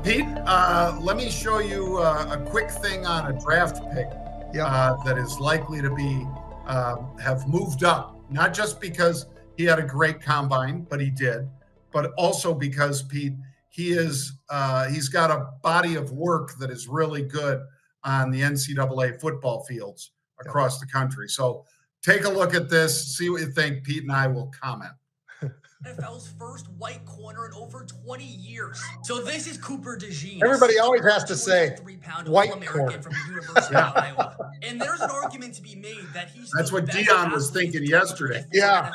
Pete, let me show you a quick thing on a draft pick that is likely to be have moved up, not just because he had a great combine, but he did, but also because, Pete, he's got a body of work that is really good on the NCAA football fields across the country. So take a look at this, see what you think. Pete and I will comment. NFL's first white corner in over 20 years. So this is Cooper DeJean. Everybody always has to say white corner from the University of Iowa. And there's an argument to be made that he's That's what Dion was thinking yesterday. Yeah.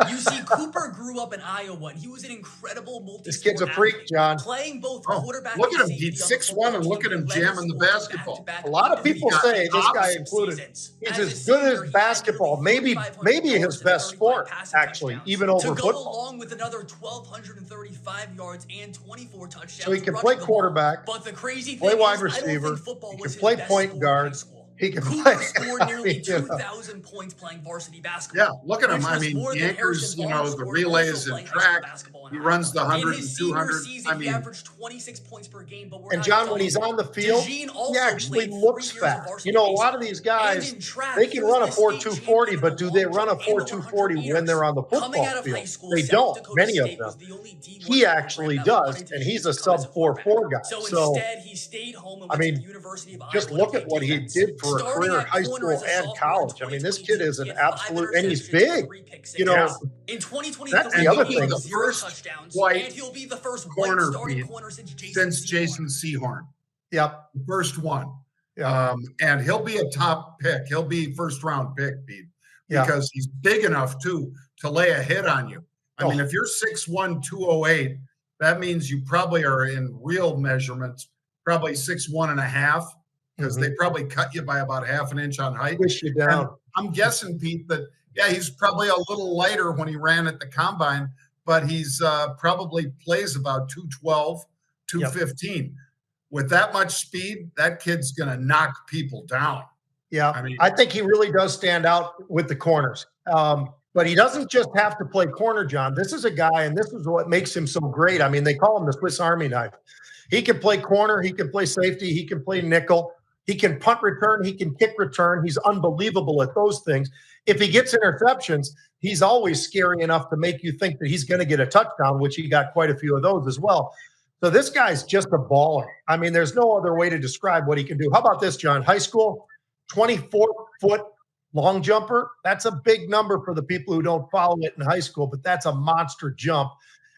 You see, Cooper grew up in Iowa, and he was an incredible multi-sport This kid's a freak, athlete, John. playing both quarterback Look and at him. safety He's on the 6'1", football and look team. at him He led jamming the his school basketball. back-to-back A lot of people say this guy included. He's as good as basketball, maybe his best sport, actually, even over to go football. along with another 1,235 yards and 24 touchdowns. So he can play quarterback, but the crazy play thing wide is, receiver, football he was can play his best point sport in guard. high school. He can Cooper play. scored nearly 2,000 points playing varsity basketball. Yeah, look at him. which I was mean, more the than anchors, Harrison Barnes the scored relays also and playing high school track. basketball in He Iowa. runs the 100 In and his 200. senior season, I he mean, averaged 26 points per game. But we're And not John, done when he's yet. on the field, DeJean he also actually played looks 3 years of fast. varsity You know, a lot of baseball. these guys, And in track, they he can was run a the state 4.240, champion but in do the they long run a jump and the 4.240 100 when they're on the Coming football out of high field? school, They South don't, Dakota many of State them. was the only D1 He actually program that does, wanted to and he's use a him as sub quarterback. 4.4 guy. So So, instead, he stayed home and I went to mean, the University of Iowa just to look play at what he defense. did for a Starting career, at high corner school as a and sophomore in college. I mean, this kid 2022, is he an had 5 absolute, and he's interceptions big. and 3 pick You sixes. know, In 2023, that's the other he thing. had the 0 first touchdowns, white and he'll be the first white corner, starting Pete, corner since since Jason Sehorn. Yep. The first one. Yeah. And he'll be a top pick. He'll be first round pick, Pete, Yeah. because he's big enough too to lay a hit on you. I mean, if you're 6'1", 208, that means you probably are in real measurements, probably 6'1 and a half, because they probably cut you by about half an inch on height. Push you down. And I'm guessing, Pete, that he's probably a little lighter when he ran at the combine, but he's probably plays about 212, 215. With that much speed, that kid's going to knock people down. Yeah, I mean, I think he really does stand out with the corners. But he doesn't just have to play corner, John. This is a guy, and this is what makes him so great. I mean, they call him the Swiss Army knife. He can play corner, he can play safety, he can play nickel, he can punt return, he can kick return. He's unbelievable at those things. If he gets interceptions, he's always scary enough to make you think that he's going to get a touchdown, which he got quite a few of those as well. So this guy's just a baller. I mean, there's no other way to describe what he can do. How about this, John? High school, 24-foot long jumper. That's a big number for the people who don't follow it in high school, but that's a monster jump.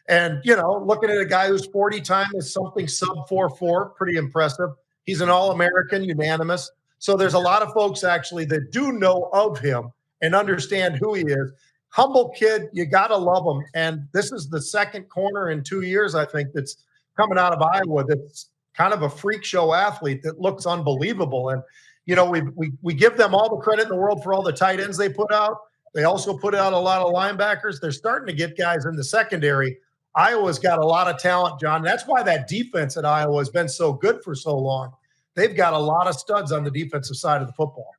And, looking at a guy who's 40 time is something sub 4.4, pretty impressive. He's an All-American, unanimous. So there's a lot of folks actually that do know of him and understand who he is. Humble kid, you got to love him. And this is the second corner in 2 years, I think, that's coming out of Iowa that's kind of a freak show athlete that looks unbelievable. And, we give them all the credit in the world for all the tight ends they put out. They also put out a lot of linebackers. They're starting to get guys in the secondary. Iowa's got a lot of talent, John. That's why that defense at Iowa has been so good for so long. They've got a lot of studs on the defensive side of the football.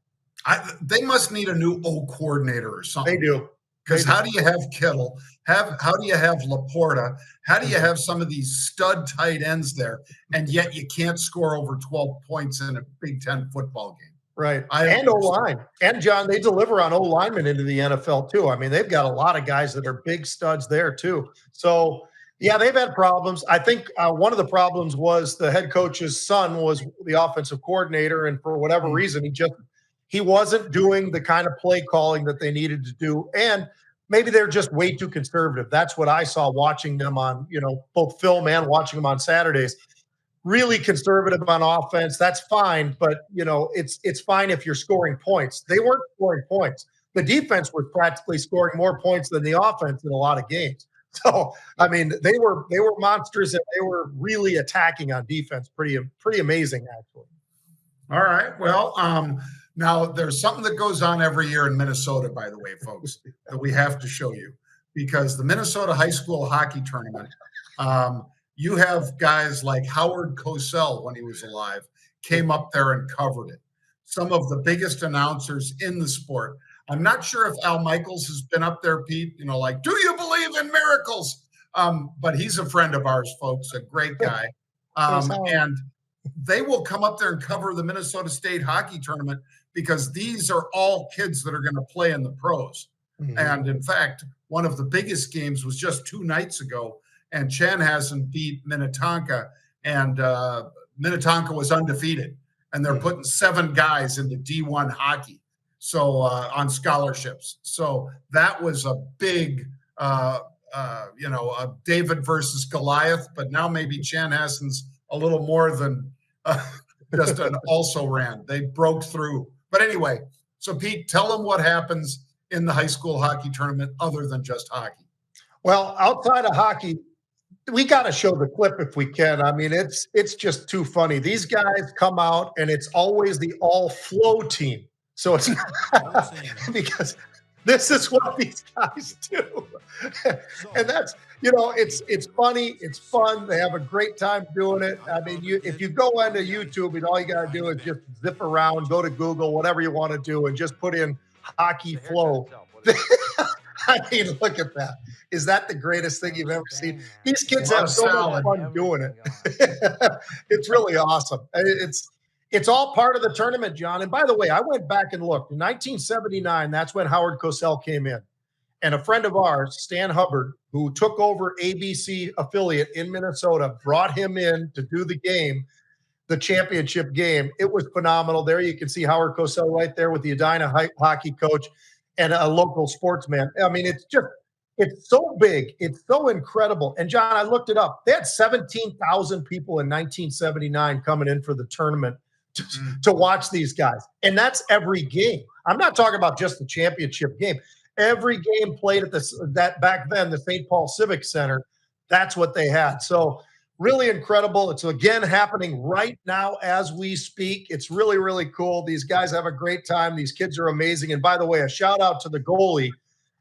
They must need a new O coordinator or something. They do. Because how do you have Kittle? How do you have Laporta? How do you have some of these stud tight ends there, and yet you can't score over 12 points in a Big Ten football game? Right. And O-line. And, John, they deliver on O-linemen into the NFL, too. I mean, they've got a lot of guys that are big studs there, too. So, yeah, they've had problems. I think one of the problems was the head coach's son was the offensive coordinator, and for whatever reason, he wasn't doing the kind of play calling that they needed to do. And maybe they're just way too conservative. That's what I saw watching them on, both film and watching them on Saturdays. Really conservative on offense. That's fine. But, it's fine if you're scoring points. They weren't scoring points. The defense was practically scoring more points than the offense in a lot of games. So, I mean, they were monsters, and they were really attacking on defense. Pretty amazing, actually. All right. Well, now there's something that goes on every year in Minnesota, by the way, folks, that we have to show you, because the Minnesota high school hockey tournament, you have guys like Howard Cosell, when he was alive, came up there and covered it. Some of the biggest announcers in the sport. I'm not sure if Al Michaels has been up there, Pete, like, do you believe in miracles? But he's a friend of ours, folks, a great guy. And they will come up there and cover the Minnesota State hockey tournament because these are all kids that are going to play in the pros. Mm-hmm. And in fact, one of the biggest games was just 2 nights ago, and Chanhassen beat Minnetonka, and Minnetonka was undefeated, and they're putting 7 guys into D1 hockey, so on scholarships. So that was a big, a David versus Goliath, but now maybe Chanhassen's a little more than just an also-ran. They broke through. But anyway, so Pete, tell them what happens in the high school hockey tournament other than just hockey. Well, outside of hockey, we got to show the clip if we can. I mean, it's just too funny. These guys come out, and it's always the all-flow team. So it's because this is what these guys do. And that's, it's funny. It's fun. They have a great time doing it. I mean, if you go into YouTube, and all you got to do is just zip around, go to Google, whatever you want to do, and just put in hockey flow. I mean, look at that. Is that the greatest thing you've ever seen? These kids have so much fun doing it. It's really awesome. It's all part of the tournament, John. And by the way, I went back and looked. In 1979, that's when Howard Cosell came in. And a friend of ours, Stan Hubbard, who took over ABC affiliate in Minnesota, brought him in to do the game, the championship game. It was phenomenal. There you can see Howard Cosell right there with the Edina hockey coach and a local sportsman. I mean, it's so big. It's so incredible. And John, I looked it up. They had 17,000 people in 1979 coming in for the tournament to watch these guys. And that's every game. I'm not talking about just the championship game. Every game played at that back then, the St. Paul Civic Center. That's what they had. So really incredible. It's again happening right now as we speak. It's really, really cool. These guys have a great time. These kids are amazing. And by the way, a shout out to the goalie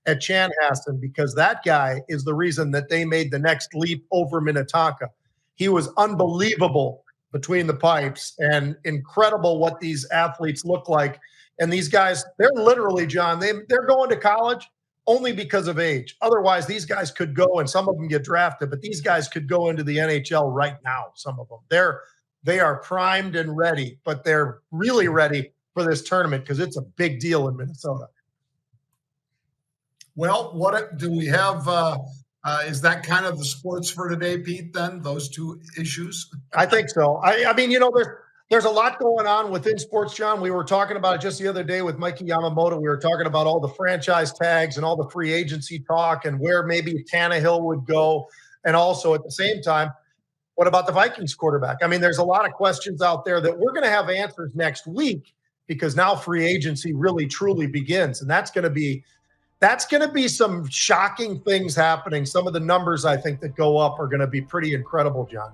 at Chanhassen, because that guy is the reason that they made the next leap over Minnetonka. He was unbelievable between the pipes, and incredible what these athletes look like. And these guys, they're literally, John, they're going to college only because of age. Otherwise, these guys could go, and some of them get drafted, but these guys could go into the NHL right now, some of them. They are primed and ready, but they're really ready for this tournament because it's a big deal in Minnesota. Well, what do we have? Is that kind of the sports for today, Pete, then, those 2 issues? I think so. I mean, there's a lot going on within sports, John. We were talking about it just the other day with Mikey Yamamoto. We were talking about all the franchise tags and all the free agency talk and where maybe Tannehill would go. And also at the same time, what about the Vikings quarterback? I mean, there's a lot of questions out there that we're going to have answers next week, because now free agency really truly begins. And that's going to be some shocking things happening. Some of the numbers I think that go up are going to be pretty incredible, John.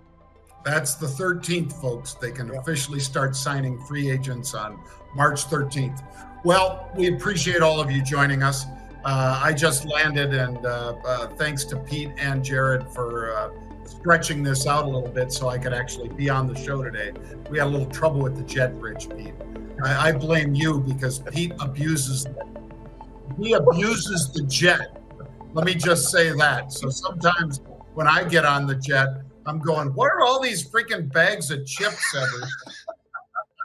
That's the 13th, folks. They can officially start signing free agents on March 13th. Well, we appreciate all of you joining us. I just landed, and thanks to Pete and Jared for stretching this out a little bit so I could actually be on the show today. We had a little trouble with the jet bridge, Pete. I blame you, because Pete abuses the jet. Let me just say that. So sometimes when I get on the jet, I'm going, what are all these freaking bags of chips ever?